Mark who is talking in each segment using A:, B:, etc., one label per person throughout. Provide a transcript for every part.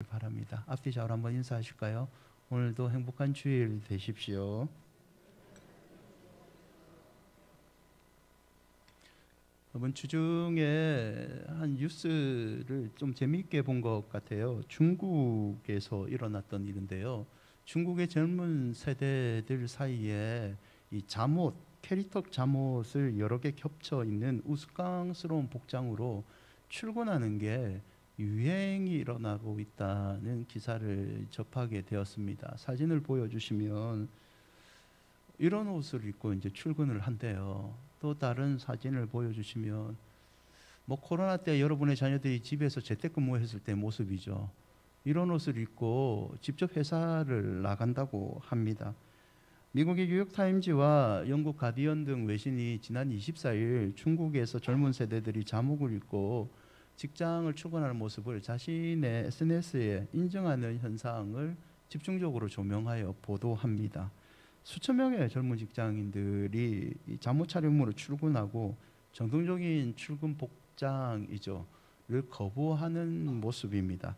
A: 바랍니다. 앞뒤 좌우로 한번 인사하실까요? 오늘도 행복한 주일 되십시오. 이번 주 중에 한 뉴스를 좀 재미있게 본 것 같아요. 중국에서 일어났던 일인데요. 중국의 젊은 세대들 사이에 이 잠옷, 캐릭터 잠옷을 여러 개 겹쳐 있는 우스꽝스러운 복장으로 출근하는 게 유행이 일어나고 있다는 기사를 접하게 되었습니다. 사진을 보여주시면 이런 옷을 입고 이제 출근을 한대요. 또 다른 사진을 보여주시면 뭐 코로나 때 여러분의 자녀들이 집에서 재택근무했을 때 모습이죠. 이런 옷을 입고 직접 회사를 나간다고 합니다. 미국의 뉴욕타임즈와 영국 가디언 등 외신이 지난 24일 중국에서 젊은 세대들이 잠옷을 입고 직장을 출근하는 모습을 자신의 SNS에 인정하는 현상을 집중적으로 조명하여 보도합니다. 수천 명의 젊은 직장인들이 이 잠옷 차림으로 출근하고 정통적인 출근 복장이죠를 거부하는 모습입니다.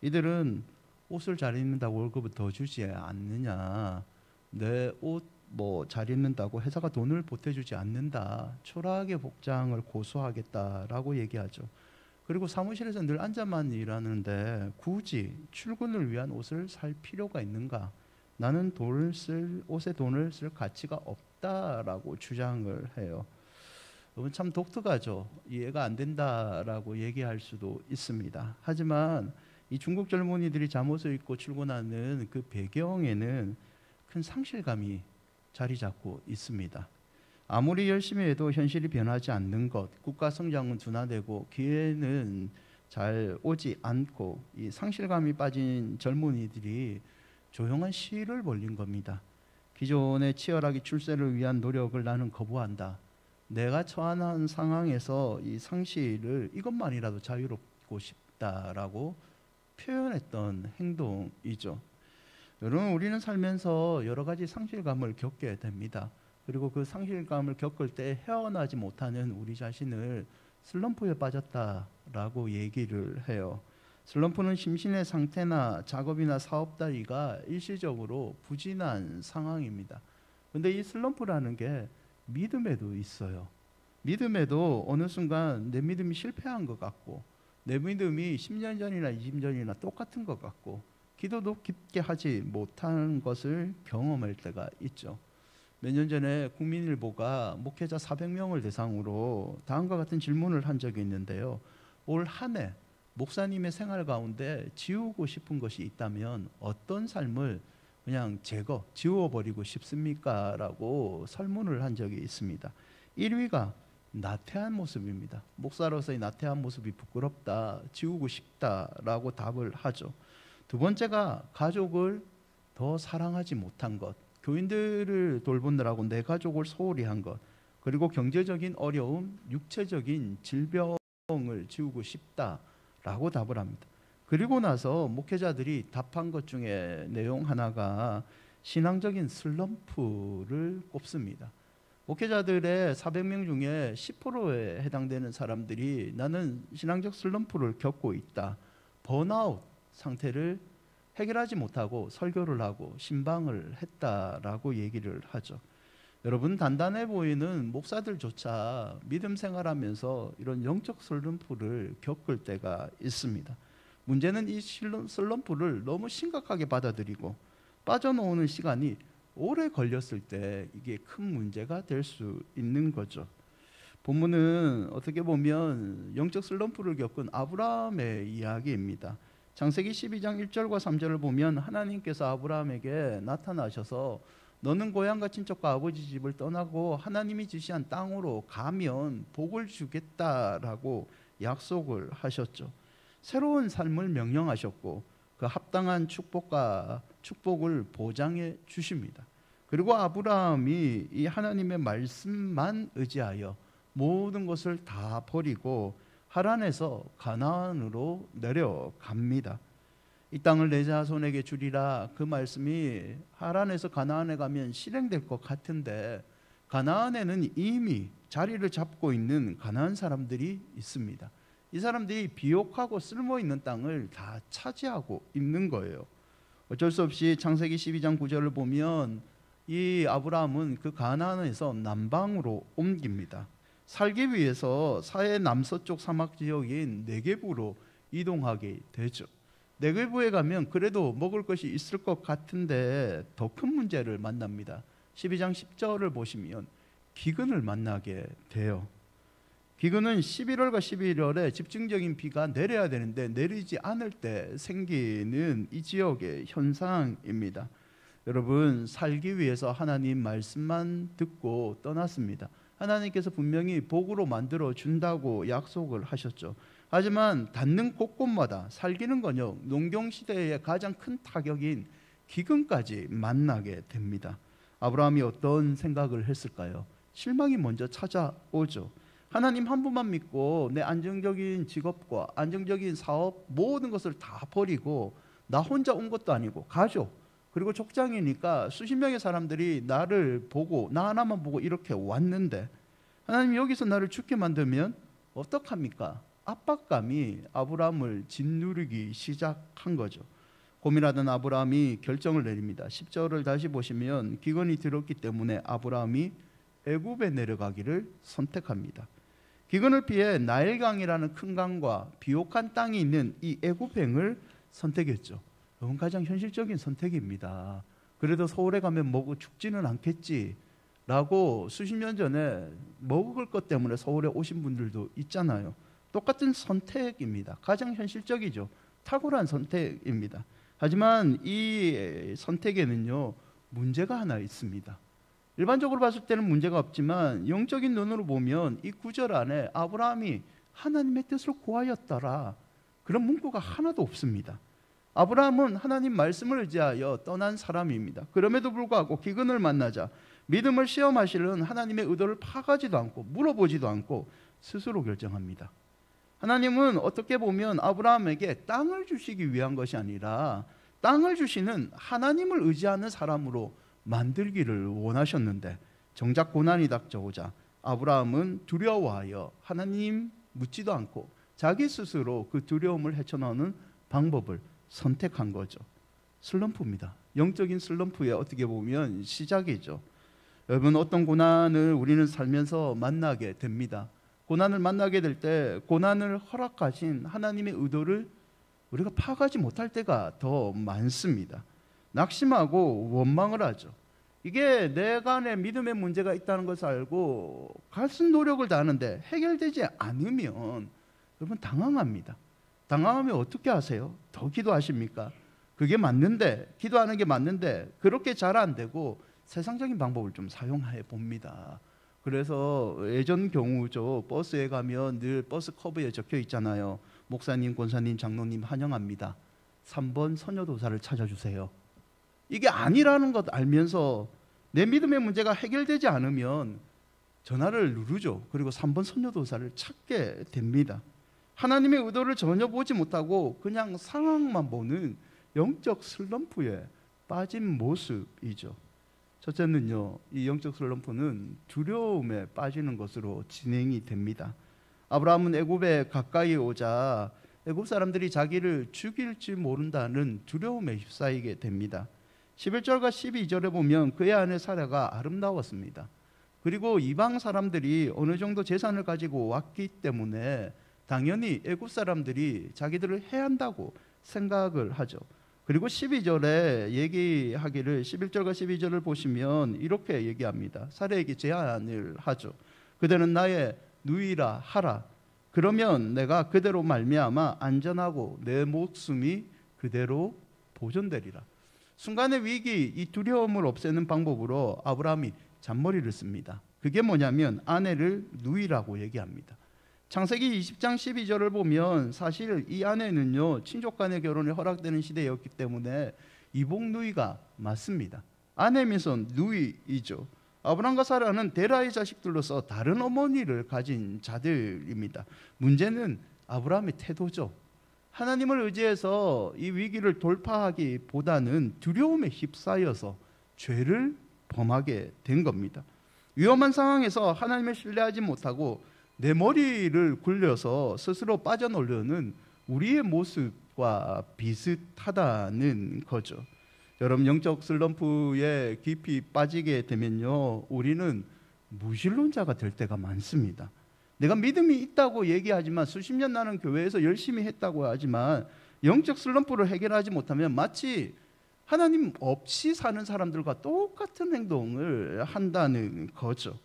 A: 이들은 옷을 잘 입는다고 월급을 더 주지 않느냐, 내 옷 뭐 잘 입는다고 회사가 돈을 보태주지 않는다, 초라하게 복장을 고수하겠다라고 얘기하죠. 그리고 사무실에서 늘 앉아만 일하는데 굳이 출근을 위한 옷을 살 필요가 있는가? 나는 옷에 돈을 쓸 가치가 없다라고 주장을 해요. 참 독특하죠. 이해가 안 된다라고 얘기할 수도 있습니다. 하지만 이 중국 젊은이들이 잠옷을 입고 출근하는 그 배경에는 큰 상실감이 자리 잡고 있습니다. 아무리 열심히 해도 현실이 변하지 않는 것, 국가 성장은 둔화되고 기회는 잘 오지 않고 이 상실감이 빠진 젊은이들이 조용한 시위를 벌린 겁니다. 기존의 치열하게 출세를 위한 노력을 나는 거부한다. 내가 처한 상황에서 이 상실을 이것만이라도 자유롭고 싶다라고 표현했던 행동이죠. 여러분, 우리는 살면서 여러 가지 상실감을 겪게 됩니다. 그리고 그 상실감을 겪을 때 헤어나지 못하는 우리 자신을 슬럼프에 빠졌다라고 얘기를 해요. 슬럼프는 심신의 상태나 작업이나 사업 다리가 일시적으로 부진한 상황입니다. 근데 이 슬럼프라는 게 믿음에도 있어요. 믿음에도 어느 순간 내 믿음이 실패한 것 같고, 내 믿음이 10년 전이나 20년 전이나 똑같은 것 같고, 기도도 깊게 하지 못한 것을 경험할 때가 있죠. 몇 년 전에 국민일보가 목회자 400명을 대상으로 다음과 같은 질문을 한 적이 있는데요. 올 한 해 목사님의 생활 가운데 지우고 싶은 것이 있다면 어떤 삶을 그냥 지워버리고 싶습니까? 라고 설문을 한 적이 있습니다. 1위가 나태한 모습입니다. 목사로서의 나태한 모습이 부끄럽다, 지우고 싶다라고 답을 하죠. 두 번째가 가족을 더 사랑하지 못한 것, 교인들을 돌보느라고 내 가족을 소홀히 한 것, 그리고 경제적인 어려움, 육체적인 질병을 지우고 싶다라고 답을 합니다. 그리고 나서 목회자들이 답한 것 중에 내용 하나가 신앙적인 슬럼프를 꼽습니다. 목회자들의 400명 중에 10%에 해당되는 사람들이 나는 신앙적 슬럼프를 겪고 있다, 번아웃 상태를 해결하지 못하고 설교를 하고 신방을 했다라고 얘기를 하죠. 여러분, 단단해 보이는 목사들조차 믿음 생활하면서 이런 영적 슬럼프를 겪을 때가 있습니다. 문제는 이 슬럼프를 너무 심각하게 받아들이고 빠져나오는 시간이 오래 걸렸을 때 이게 큰 문제가 될 수 있는 거죠. 본문은 어떻게 보면 영적 슬럼프를 겪은 아브라함의 이야기입니다. 창세기 12장 1절과 3절을 보면 하나님께서 아브라함에게 나타나셔서 너는 고향과 친척과 아버지 집을 떠나고 하나님이 지시한 땅으로 가면 복을 주겠다라고 약속을 하셨죠. 새로운 삶을 명령하셨고 그 합당한 축복을 보장해 주십니다. 그리고 아브라함이 이 하나님의 말씀만 의지하여 모든 것을 다 버리고 하란에서 가나안으로 내려갑니다. 이 땅을 내 자손에게 주리라, 그 말씀이 하란에서 가나안에 가면 실행될 것 같은데 가나안에는 이미 자리를 잡고 있는 가나안 사람들이 있습니다. 이 사람들이 비옥하고 쓸모있는 땅을 다 차지하고 있는 거예요. 어쩔 수 없이 창세기 12장 9절을 보면 이 아브라함은 그 가나안에서 남방으로 옮깁니다. 살기 위해서 사해 남서쪽 사막 지역인 네게부로 이동하게 되죠. 네게부에 가면 그래도 먹을 것이 있을 것 같은데 더 큰 문제를 만납니다. 12장 10절을 보시면 기근을 만나게 돼요. 기근은 11월과 11월에 집중적인 비가 내려야 되는데 내리지 않을 때 생기는 이 지역의 현상입니다. 여러분, 살기 위해서 하나님 말씀만 듣고 떠났습니다. 하나님께서 분명히 복으로 만들어 준다고 약속을 하셨죠. 하지만 닿는 곳곳마다 살기는커녕 농경시대의 가장 큰 타격인 기근까지 만나게 됩니다. 아브라함이 어떤 생각을 했을까요? 실망이 먼저 찾아오죠. 하나님 한 분만 믿고 내 안정적인 직업과 안정적인 사업 모든 것을 다 버리고 나 혼자 온 것도 아니고 가족 그리고 족장이니까 수십 명의 사람들이 나를 보고 나 하나만 보고 이렇게 왔는데 하나님 여기서 나를 죽게 만들면 어떡합니까? 압박감이 아브라함을 짓누르기 시작한 거죠. 고민하던 아브라함이 결정을 내립니다. 10절을 다시 보시면 기근이 들었기 때문에 아브라함이 애굽에 내려가기를 선택합니다. 기근을 피해 나일강이라는 큰 강과 비옥한 땅이 있는 이 애굽행을 선택했죠. 이건 가장 현실적인 선택입니다. 그래도 서울에 가면 먹고 죽지는 않겠지 라고 수십 년 전에 먹을 것 때문에 서울에 오신 분들도 있잖아요. 똑같은 선택입니다. 가장 현실적이죠. 탁월한 선택입니다. 하지만 이 선택에는요 문제가 하나 있습니다. 일반적으로 봤을 때는 문제가 없지만 영적인 눈으로 보면 이 구절 안에 아브라함이 하나님의 뜻을 구하였더라 그런 문구가 하나도 없습니다. 아브라함은 하나님 말씀을 의지하여 떠난 사람입니다. 그럼에도 불구하고 기근을 만나자 믿음을 시험하시는 하나님의 의도를 파가지도 않고 물어보지도 않고 스스로 결정합니다. 하나님은 어떻게 보면 아브라함에게 땅을 주시기 위한 것이 아니라 땅을 주시는 하나님을 의지하는 사람으로 만들기를 원하셨는데 정작 고난이 닥쳐오자 아브라함은 두려워하여 하나님 묻지도 않고 자기 스스로 그 두려움을 헤쳐나오는 방법을 선택한 거죠. 슬럼프입니다. 영적인 슬럼프의 어떻게 보면 시작이죠. 여러분, 어떤 고난을 우리는 살면서 만나게 됩니다. 고난을 만나게 될 때 고난을 허락하신 하나님의 의도를 우리가 파악하지 못할 때가 더 많습니다. 낙심하고 원망을 하죠. 이게 내가 안에 믿음의 문제가 있다는 것을 알고 같은 노력을 다하는데 해결되지 않으면 여러분 당황합니다. 당황하면 어떻게 하세요? 더 기도하십니까? 그게 맞는데, 기도하는 게 맞는데 그렇게 잘 안 되고 세상적인 방법을 좀 사용해 봅니다. 그래서 예전 경우죠. 버스에 가면 늘 버스 커브에 적혀 있잖아요. 목사님, 권사님, 장로님 환영합니다. 3번 선녀도사를 찾아주세요. 이게 아니라는 것 알면서 내 믿음의 문제가 해결되지 않으면 전화를 누르죠. 그리고 3번 선녀도사를 찾게 됩니다. 하나님의 의도를 전혀 보지 못하고 그냥 상황만 보는 영적 슬럼프에 빠진 모습이죠. 첫째는요, 이 영적 슬럼프는 두려움에 빠지는 것으로 진행이 됩니다. 아브라함은 애굽에 가까이 오자 애굽 사람들이 자기를 죽일지 모른다는 두려움에 휩싸이게 됩니다. 11절과 12절에 보면 그의 아내 사라가 아름다웠습니다. 그리고 이방 사람들이 어느 정도 재산을 가지고 왔기 때문에 당연히 애굽 사람들이 자기들을 해한다고 생각을 하죠. 그리고 12절에 얘기하기를 11절과 12절을 보시면 이렇게 얘기합니다. 사라에게 제안을 하죠. 그대는 나의 누이라 하라. 그러면 내가 그대로 말미암아 안전하고 내 목숨이 그대로 보존되리라. 순간의 위기, 이 두려움을 없애는 방법으로 아브라함이 잔머리를 씁니다. 그게 뭐냐면 아내를 누이라고 얘기합니다. 창세기 20장 12절을 보면 사실 이 아내는요 친족 간의 결혼이 허락되는 시대였기 때문에 이복 누이가 맞습니다. 아내면서 누이이죠. 아브람과 사라는 데라의 자식들로서 다른 어머니를 가진 자들입니다. 문제는 아브라함의 태도죠. 하나님을 의지해서 이 위기를 돌파하기보다는 두려움에 휩싸여서 죄를 범하게 된 겁니다. 위험한 상황에서 하나님을 신뢰하지 못하고 내 머리를 굴려서 스스로 빠져나오려는 우리의 모습과 비슷하다는 거죠. 여러분, 영적 슬럼프에 깊이 빠지게 되면요, 우리는 무신론자가 될 때가 많습니다. 내가 믿음이 있다고 얘기하지만, 수십 년 나는 교회에서 열심히 했다고 하지만 영적 슬럼프를 해결하지 못하면 마치 하나님 없이 사는 사람들과 똑같은 행동을 한다는 거죠.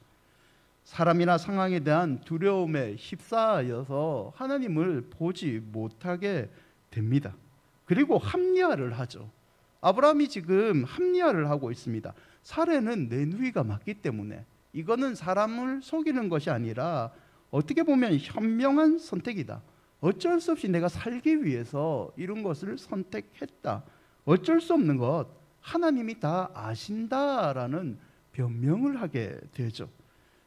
A: 사람이나 상황에 대한 두려움에 휩싸여서 하나님을 보지 못하게 됩니다. 그리고 합리화를 하죠. 아브라함이 지금 합리화를 하고 있습니다. 사례는 내 누이가 맞기 때문에 이거는 사람을 속이는 것이 아니라 어떻게 보면 현명한 선택이다. 어쩔 수 없이 내가 살기 위해서 이런 것을 선택했다. 어쩔 수 없는 것, 하나님이 다 아신다라는 변명을 하게 되죠.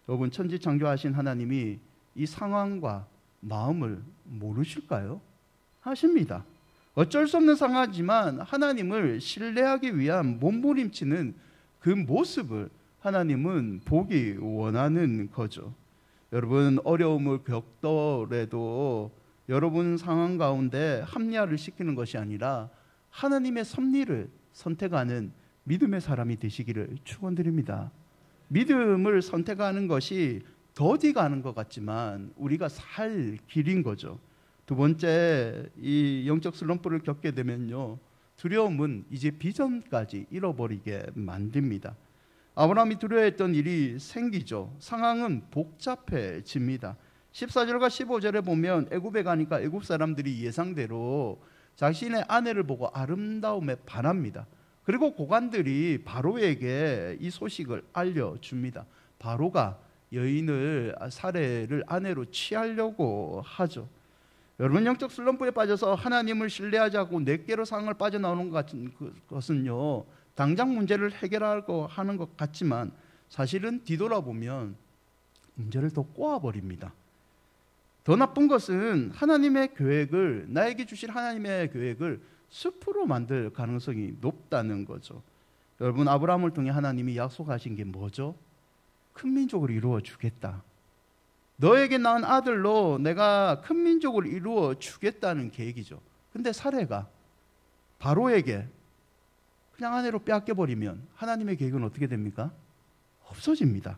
A: 여러분, 천지창조하신 하나님이 이 상황과 마음을 모르실까요? 하십니다. 어쩔 수 없는 상황이지만 하나님을 신뢰하기 위한 몸부림치는 그 모습을 하나님은 보기 원하는 거죠. 여러분, 어려움을 겪더라도 여러분 상황 가운데 합리화를 시키는 것이 아니라 하나님의 섭리를 선택하는 믿음의 사람이 되시기를 축원드립니다. 믿음을 선택하는 것이 더디 가는 것 같지만 우리가 살 길인 거죠. 두 번째, 이 영적 슬럼프를 겪게 되면요, 두려움은 이제 비전까지 잃어버리게 만듭니다. 아브라함이 두려워했던 일이 생기죠. 상황은 복잡해집니다. 14절과 15절에 보면 애굽에 가니까 애굽 사람들이 예상대로 자신의 아내를 보고 아름다움에 반합니다. 그리고 고관들이 바로에게 이 소식을 알려줍니다. 바로가 여인을 사례를 아내로 취하려고 하죠. 여러분, 영적 슬럼프에 빠져서 하나님을 신뢰하지 않고 내게로 상황을 빠져나오는 것 같은 것은요, 당장 문제를 해결하고 하는 것 같지만 사실은 뒤돌아보면 문제를 더 꼬아버립니다. 더 나쁜 것은 하나님의 계획을, 나에게 주실 하나님의 계획을 숲으로 만들 가능성이 높다는 거죠. 여러분, 아브라함을 통해 하나님이 약속하신 게 뭐죠? 큰 민족을 이루어 주겠다. 너에게 낳은 아들로 내가 큰 민족을 이루어 주겠다는 계획이죠. 근데 사례가 바로에게 그냥 아내로 빼앗겨버리면 하나님의 계획은 어떻게 됩니까? 없어집니다.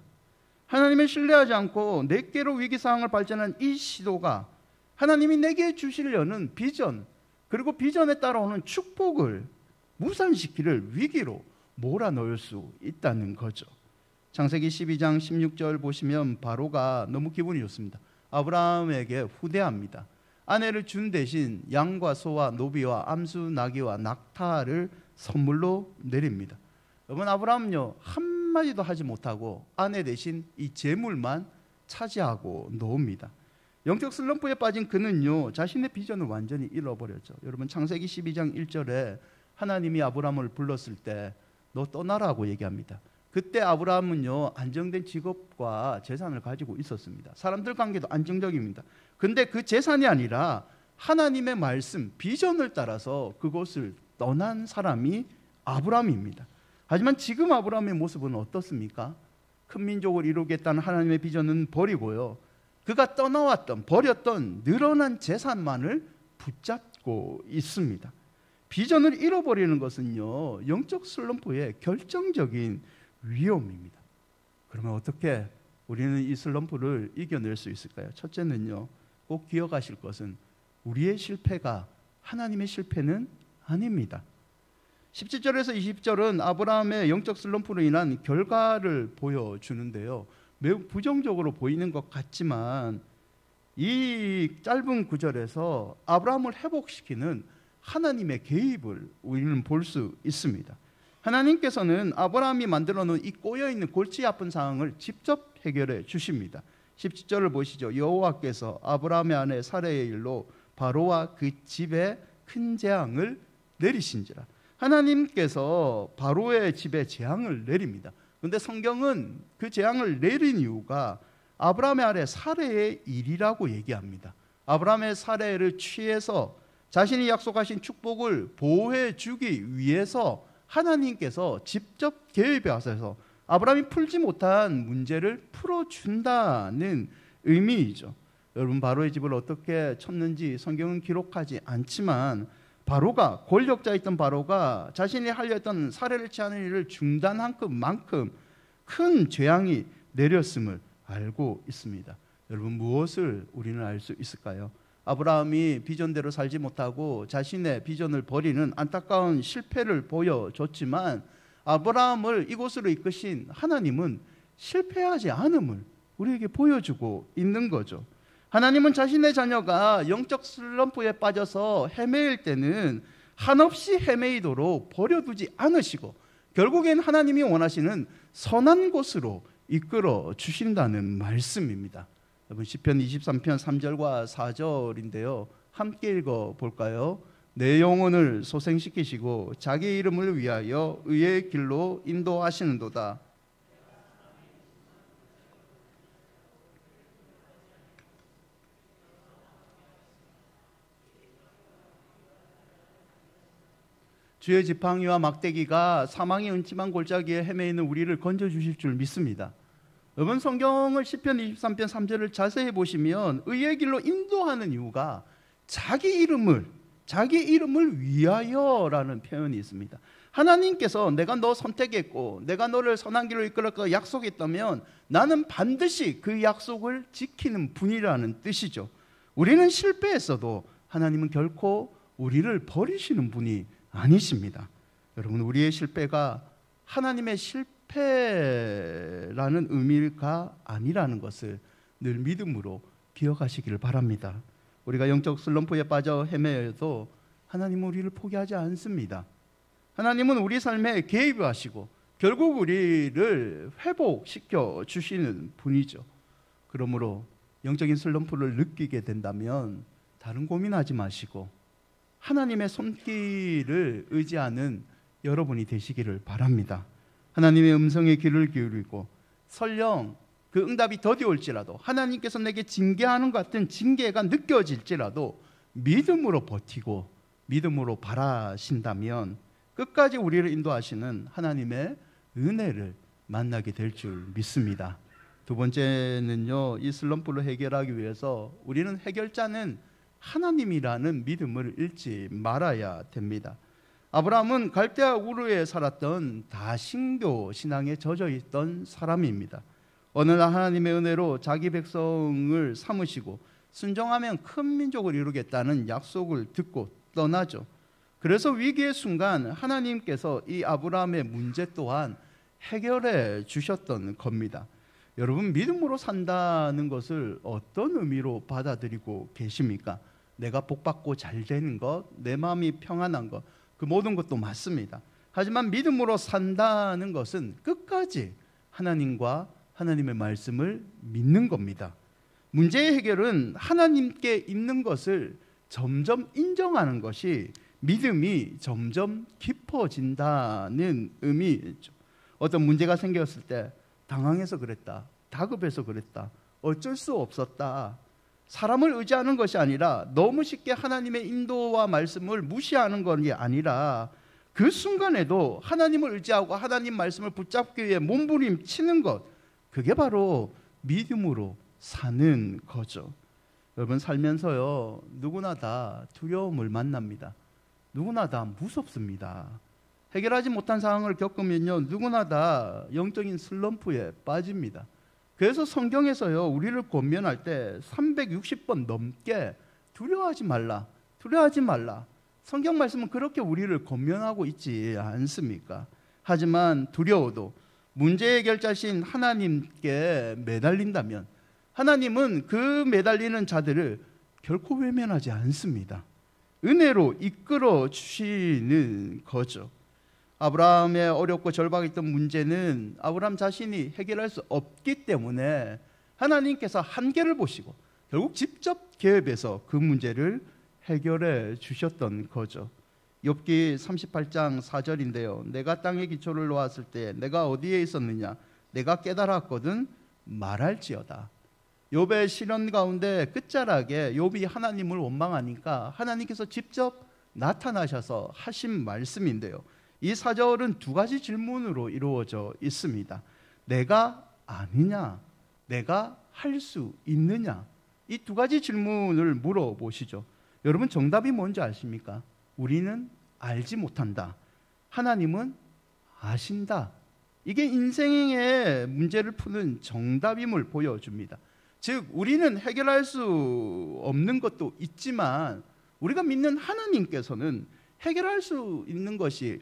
A: 하나님을 신뢰하지 않고 내게로 위기 상황을 발전한 이 시도가 하나님이 내게 주시려는 비전, 그리고 비전에 따라오는 축복을 무산시키를 위기로 몰아넣을 수 있다는 거죠. 창세기 12장 16절 보시면 바로가 너무 기분이 좋습니다. 아브라함에게 후대합니다. 아내를 준 대신 양과 소와 노비와 암수 나귀와 낙타를 선물로 내립니다. 여러분, 아브라함은요, 한마디도 하지 못하고 아내 대신 이 재물만 차지하고 놓습니다. 영적 슬럼프에 빠진 그는요, 자신의 비전을 완전히 잃어버렸죠. 여러분, 창세기 12장 1절에 하나님이 아브라함을 불렀을 때 너 떠나라고 얘기합니다. 그때 아브라함은요, 안정된 직업과 재산을 가지고 있었습니다. 사람들 관계도 안정적입니다. 근데 그 재산이 아니라 하나님의 말씀, 비전을 따라서 그곳을 떠난 사람이 아브라함입니다. 하지만 지금 아브라함의 모습은 어떻습니까? 큰 민족을 이루겠다는 하나님의 비전은 버리고요, 그가 떠나왔던, 버렸던 늘어난 재산만을 붙잡고 있습니다. 비전을 잃어버리는 것은요, 영적 슬럼프의 결정적인 위험입니다. 그러면 어떻게 우리는 이 슬럼프를 이겨낼 수 있을까요? 첫째는요, 꼭 기억하실 것은 우리의 실패가 하나님의 실패는 아닙니다. 17절에서 20절은 아브라함의 영적 슬럼프로 인한 결과를 보여주는데요, 매우 부정적으로 보이는 것 같지만 이 짧은 구절에서 아브라함을 회복시키는 하나님의 개입을 우리는 볼 수 있습니다. 하나님께서는 아브라함이 만들어 놓은 이 꼬여있는 골치 아픈 상황을 직접 해결해 주십니다. 17절을 보시죠. 여호와께서 아브라함의 아내 사레의 일로 바로와 그 집에 큰 재앙을 내리신지라. 하나님께서 바로의 집에 재앙을 내립니다. 그런데 성경은 그 재앙을 내린 이유가 아브라함의 아내 사레의 일이라고 얘기합니다. 아브라함의 사레를 취해서 자신이 약속하신 축복을 보호해 주기 위해서 하나님께서 직접 개입해 하셔서 아브라함이 풀지 못한 문제를 풀어준다는 의미이죠. 여러분, 바로의 집을 어떻게 쳤는지 성경은 기록하지 않지만 바로가, 권력자였던 바로가 자신이 하려 했던 살해를 취하는 일을 중단한 것만큼 큰 재앙이 내렸음을 알고 있습니다. 여러분, 무엇을 우리는 알 수 있을까요? 아브라함이 비전대로 살지 못하고 자신의 비전을 버리는 안타까운 실패를 보여줬지만 아브라함을 이곳으로 이끄신 하나님은 실패하지 않음을 우리에게 보여주고 있는 거죠. 하나님은 자신의 자녀가 영적 슬럼프에 빠져서 헤매일 때는 한없이 헤매이도록 버려두지 않으시고 결국엔 하나님이 원하시는 선한 곳으로 이끌어 주신다는 말씀입니다. 여러분, 시편 23편 3절과 4절인데요. 함께 읽어볼까요? 내 영혼을 소생시키시고 자기 이름을 위하여 의의 길로 인도하시는도다. 주의 지팡이와 막대기가 사망의 음침한 골짜기에 헤매이는 우리를 건져주실 줄 믿습니다. 여러분, 성경을 시편 23편 3절을 자세히 보시면 의의 길로 인도하는 이유가 자기 이름을 위하여라는 표현이 있습니다. 하나님께서 내가 너 선택했고 내가 너를 선한 길로 이끌어 그 약속했다면 나는 반드시 그 약속을 지키는 분이라는 뜻이죠. 우리는 실패했어도 하나님은 결코 우리를 버리시는 분이 아니십니다. 여러분, 우리의 실패가 하나님의 실패라는 의미가 아니라는 것을 늘 믿음으로 기억하시기를 바랍니다. 우리가 영적 슬럼프에 빠져 헤매어도 하나님은 우리를 포기하지 않습니다. 하나님은 우리 삶에 개입하시고 결국 우리를 회복시켜 주시는 분이죠. 그러므로 영적인 슬럼프를 느끼게 된다면 다른 고민하지 마시고 하나님의 손길을 의지하는 여러분이 되시기를 바랍니다. 하나님의 음성에 귀를 기울이고 설령 그 응답이 더디올지라도 하나님께서 내게 징계하는 것 같은 징계가 느껴질지라도 믿음으로 버티고 믿음으로 바라신다면 끝까지 우리를 인도하시는 하나님의 은혜를 만나게 될 줄 믿습니다. 두 번째는요, 이 슬럼프를 해결하기 위해서 우리는 해결자는 하나님이라는 믿음을 잃지 말아야 됩니다. 아브라함은 갈대아 우르에 살았던 다신교 신앙에 젖어 있던 사람입니다. 어느 날 하나님의 은혜로 자기 백성을 삼으시고 순종하면 큰 민족을 이루겠다는 약속을 듣고 떠나죠. 그래서 위기의 순간 하나님께서 이 아브라함의 문제 또한 해결해 주셨던 겁니다. 여러분, 믿음으로 산다는 것을 어떤 의미로 받아들이고 계십니까? 내가 복받고 잘 되는 것, 내 마음이 평안한 것, 그 모든 것도 맞습니다. 하지만 믿음으로 산다는 것은 끝까지 하나님과 하나님의 말씀을 믿는 겁니다. 문제의 해결은 하나님께 있는 것을 점점 인정하는 것이 믿음이 점점 깊어진다는 의미죠. 어떤 문제가 생겼을 때 당황해서 그랬다, 다급해서 그랬다, 어쩔 수 없었다, 사람을 의지하는 것이 아니라 너무 쉽게 하나님의 인도와 말씀을 무시하는 것이 아니라 그 순간에도 하나님을 의지하고 하나님 말씀을 붙잡기 위해 몸부림치는 것, 그게 바로 믿음으로 사는 거죠. 여러분, 살면서요, 누구나 다 두려움을 만납니다. 누구나 다 무섭습니다. 해결하지 못한 상황을 겪으면요, 누구나 다 영적인 슬럼프에 빠집니다. 그래서 성경에서요, 우리를 권면할 때 360번 넘게 두려워하지 말라, 두려워하지 말라. 성경 말씀은 그렇게 우리를 권면하고 있지 않습니까? 하지만 두려워도 문제 해결자신 하나님께 매달린다면 하나님은 그 매달리는 자들을 결코 외면하지 않습니다. 은혜로 이끌어 주시는 거죠. 아브라함의 어렵고 절박했던 문제는 아브라함 자신이 해결할 수 없기 때문에 하나님께서 한계를 보시고 결국 직접 개입해서 그 문제를 해결해 주셨던 거죠. 욥기 38장 4절인데요. 내가 땅에 기초를 놓았을 때 내가 어디에 있었느냐? 내가 깨달았거든 말할지어다. 욥의 시련 가운데 끝자락에 욥이 하나님을 원망하니까 하나님께서 직접 나타나셔서 하신 말씀인데요. 이 4절은 두 가지 질문으로 이루어져 있습니다. 내가 아니냐? 내가 할 수 있느냐? 이 두 가지 질문을 물어보시죠. 여러분, 정답이 뭔지 아십니까? 우리는 알지 못한다. 하나님은 아신다. 이게 인생의 문제를 푸는 정답임을 보여줍니다. 즉, 우리는 해결할 수 없는 것도 있지만 우리가 믿는 하나님께서는 해결할 수 있는 것이,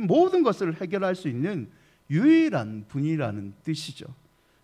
A: 모든 것을 해결할 수 있는 유일한 분이라는 뜻이죠.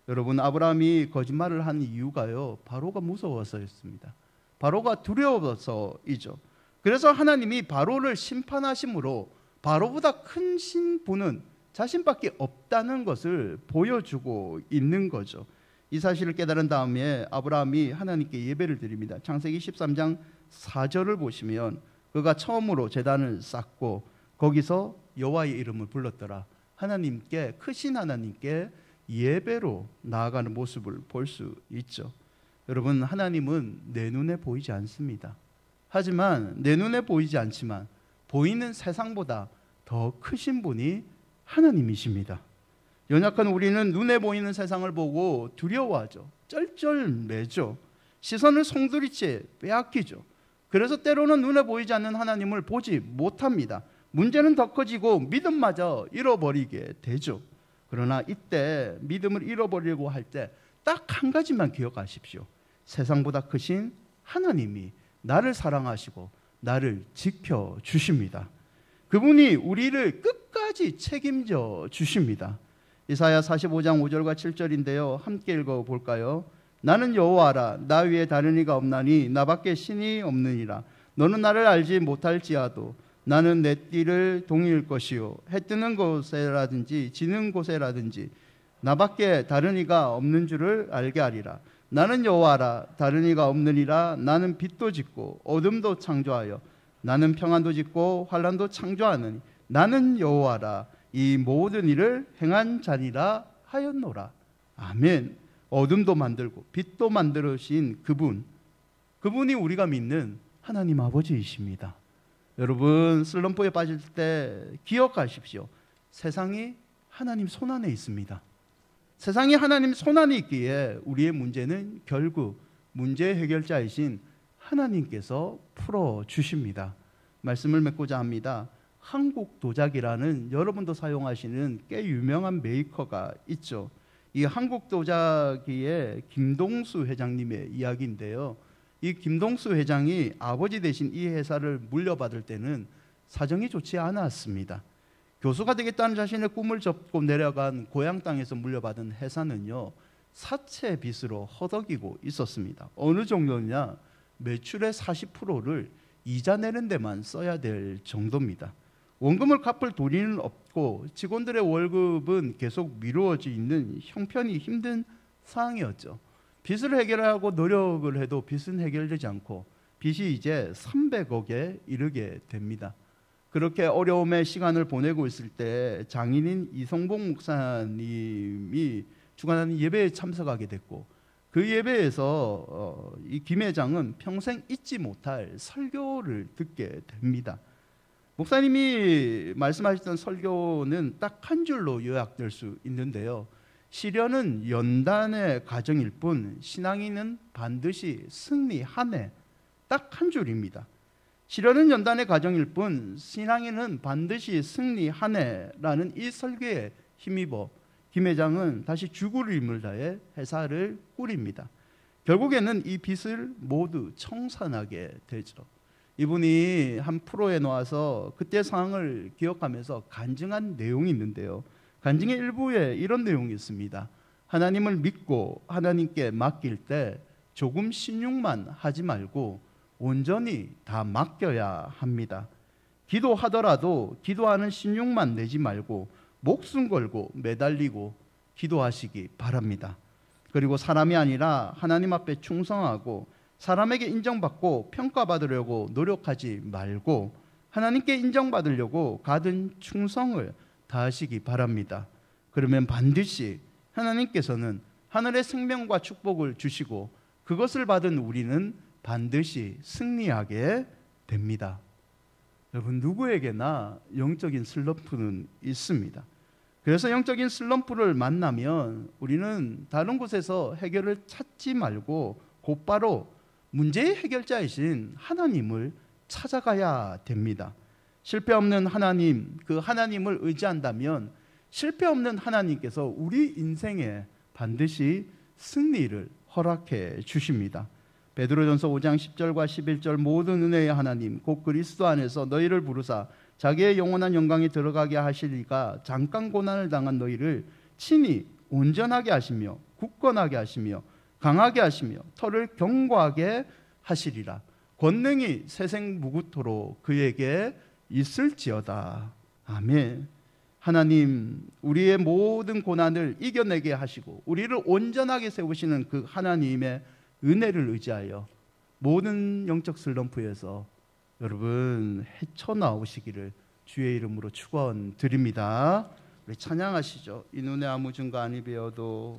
A: 여러분, 아브라함이 거짓말을 한 이유가요, 바로가 무서워서였습니다. 바로가 두려워서이죠. 그래서 하나님이 바로를 심판하심으로 바로보다 큰 신분은 자신밖에 없다는 것을 보여주고 있는 거죠. 이 사실을 깨달은 다음에 아브라함이 하나님께 예배를 드립니다. 창세기 13장 4절을 보시면 그가 처음으로 제단을 쌓고 거기서 여호와의 이름을 불렀더라. 하나님께, 크신 하나님께 예배로 나아가는 모습을 볼 수 있죠. 여러분, 하나님은 내 눈에 보이지 않습니다. 하지만 내 눈에 보이지 않지만 보이는 세상보다 더 크신 분이 하나님이십니다. 연약한 우리는 눈에 보이는 세상을 보고 두려워하죠. 쩔쩔매죠. 시선을 송두리째 빼앗기죠. 그래서 때로는 눈에 보이지 않는 하나님을 보지 못합니다. 문제는 더 커지고 믿음마저 잃어버리게 되죠. 그러나 이때 믿음을 잃어버리려고 할 때 딱 한 가지만 기억하십시오. 세상보다 크신 하나님이 나를 사랑하시고 나를 지켜주십니다. 그분이 우리를 끝까지 책임져 주십니다. 이사야 45장 5절과 7절인데요. 함께 읽어볼까요? 나는 여호와라. 나 위에 다른 이가 없나니 나밖에 신이 없느니라. 너는 나를 알지 못할지라도 나는 내 띠를 동일 것이요 해 뜨는 곳에라든지 지는 곳에라든지 나밖에 다른 이가 없는 줄을 알게 하리라. 나는 여호와라. 다른 이가 없느니라. 나는 빛도 짓고 어둠도 창조하여 나는 평안도 짓고 환란도 창조하느니 나는 여호와라. 이 모든 일을 행한 자니라 하였노라. 아멘. 어둠도 만들고 빛도 만들으신 그분이 우리가 믿는 하나님 아버지이십니다. 여러분, 슬럼프에 빠질 때 기억하십시오. 세상이 하나님 손안에 있습니다. 세상이 하나님 손안에 있기에 우리의 문제는 결국 문제 해결자이신 하나님께서 풀어주십니다. 말씀을 맺고자 합니다. 한국도자기라는 여러분도 사용하시는 꽤 유명한 메이커가 있죠. 이 한국도자기의 김동수 회장님의 이야기인데요. 이 김동수 회장이 아버지 대신 이 회사를 물려받을 때는 사정이 좋지 않았습니다. 교수가 되겠다는 자신의 꿈을 접고 내려간 고향 땅에서 물려받은 회사는요, 사채 빚으로 허덕이고 있었습니다. 어느 정도냐? 매출의 40%를 이자 내는 데만 써야 될 정도입니다. 원금을 갚을 돈은 없고 직원들의 월급은 계속 미루어져 있는 형편이 힘든 상황이었죠. 빚을 해결하고 노력을 해도 빚은 해결되지 않고 빚이 이제 300억에 이르게 됩니다. 그렇게 어려움의 시간을 보내고 있을 때 장인인 이성복 목사님이 주관하는 예배에 참석하게 됐고 그 예배에서 이 김 회장은 평생 잊지 못할 설교를 듣게 됩니다. 목사님이 말씀하셨던 설교는 딱 한 줄로 요약될 수 있는데요. 시련은 연단의 과정일 뿐 신앙인은 반드시 승리하네. 딱 한 줄입니다. 시련은 연단의 과정일 뿐 신앙인은 반드시 승리하네 라는 이 설교에 힘입어 김 회장은 다시 죽을 힘을 다해 회사를 꾸립니다. 결국에는 이 빚을 모두 청산하게 되죠. 이분이 한 프로에 나와서 그때 상황을 기억하면서 간증한 내용이 있는데요. 간증의 일부에 이런 내용이 있습니다. 하나님을 믿고 하나님께 맡길 때 조금 신용만 하지 말고 온전히 다 맡겨야 합니다. 기도하더라도 기도하는 신용만 내지 말고 목숨 걸고 매달리고 기도하시기 바랍니다. 그리고 사람이 아니라 하나님 앞에 충성하고 사람에게 인정받고 평가받으려고 노력하지 말고 하나님께 인정받으려고 가든 충성을 다하시기 바랍니다. 그러면 반드시 하나님께서는 하늘의 생명과 축복을 주시고 그것을 받은 우리는 반드시 승리하게 됩니다. 여러분, 누구에게나 영적인 슬럼프는 있습니다. 그래서 영적인 슬럼프를 만나면 우리는 다른 곳에서 해결을 찾지 말고 곧바로 문제의 해결자이신 하나님을 찾아가야 됩니다. 실패 없는 하나님, 그 하나님을 의지한다면 실패 없는 하나님께서 우리 인생에 반드시 승리를 허락해 주십니다. 베드로전서 5장 10절과 11절 모든 은혜의 하나님 곧 그리스도 안에서 너희를 부르사 자기의 영원한 영광에 들어가게 하시리가 잠깐 고난을 당한 너희를 친히 온전하게 하시며 굳건하게 하시며 강하게 하시며 털을 견고하게 하시리라. 권능이 세생무구토록 그에게 있을지어다. 아멘. 하나님, 우리의 모든 고난을 이겨내게 하시고 우리를 온전하게 세우시는 그 하나님의 은혜를 의지하여 모든 영적 슬럼프에서 여러분 헤쳐나오시기를 주의 이름으로 축원드립니다. 우리 찬양하시죠. 이 눈에 아무 증거 아니 배어도